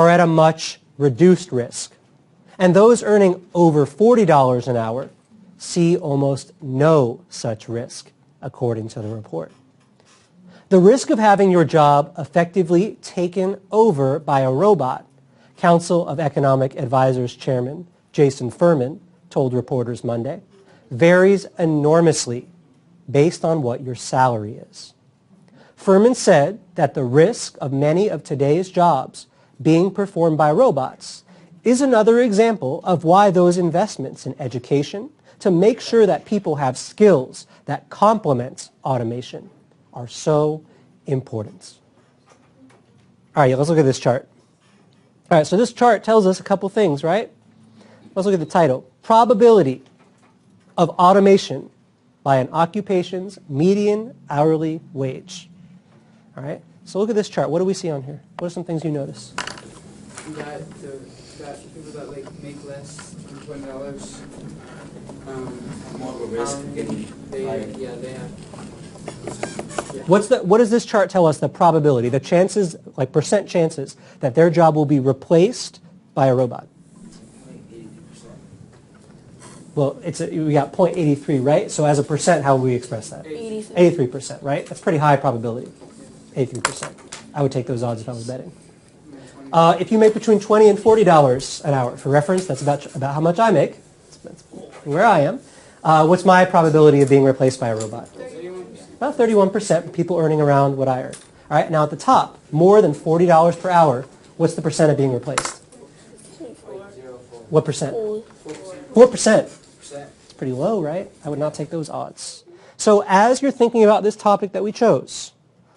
are at a much reduced risk. And those earning over $40 an hour see almost no such risk, according to the report. The risk of having your job effectively taken over by a robot, Council of Economic Advisors Chairman Jason Furman told reporters Monday, varies enormously based on what your salary is. Furman said that the risk of many of today's jobs being performed by robots is another example of why those investments in education to make sure that people have skills that complement automation are so important. All right, let's look at this chart. All right, so this chart tells us a couple things, right? Let's look at the title. Probability of automation by an occupation's median hourly wage. All right, so look at this chart. What do we see on here? What are some things you notice? We got people that make less than $20. More of a risk of getting hired. They have. Yeah. What does this chart tell us? The probability, the chances, like percent chances that their job will be replaced by a robot. 83%. Well, we got 0.83, right? So as a percent, how would we express that? 83%, right? That's pretty high probability. 83%. I would take those odds if I was betting. If you make between $20 and $40 an hour, for reference, that's about how much I make. That's where I am. What's my probability of being replaced by a robot? 31%. About 31% of people earning around what I earn. All right, now at the top, more than $40 per hour, what's the percent of being replaced? What percent? 4%. It's pretty low, right? I would not take those odds. So as you're thinking about this topic that we chose,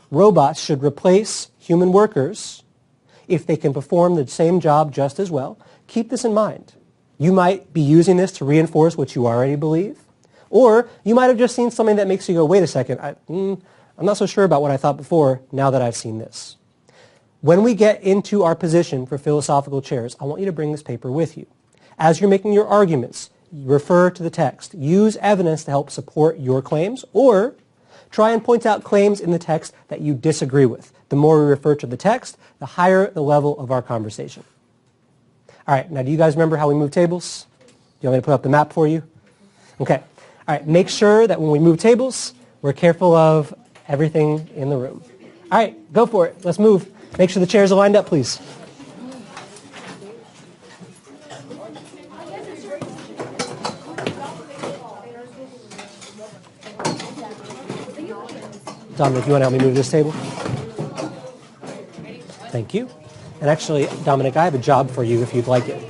robots should replace human workers if they can perform the same job just as well. Keep this in mind. You might be using this to reinforce what you already believe, or you might have just seen something that makes you go, wait a second, I'm not so sure about what I thought before now that I've seen this. When we get into our position for philosophical chairs, I want you to bring this paper with you. As you're making your arguments, refer to the text. Use evidence to help support your claims, or try and point out claims in the text that you disagree with. The more we refer to the text, the higher the level of our conversation. All right, now do you guys remember how we move tables? Do you want me to put up the map for you? Okay. All right, make sure that when we move tables, we're careful of everything in the room. All right, go for it. Let's move. Make sure the chairs are lined up, please. Dominic, you want to help me move this table? Thank you. And actually, Dominic, I have a job for you if you'd like it.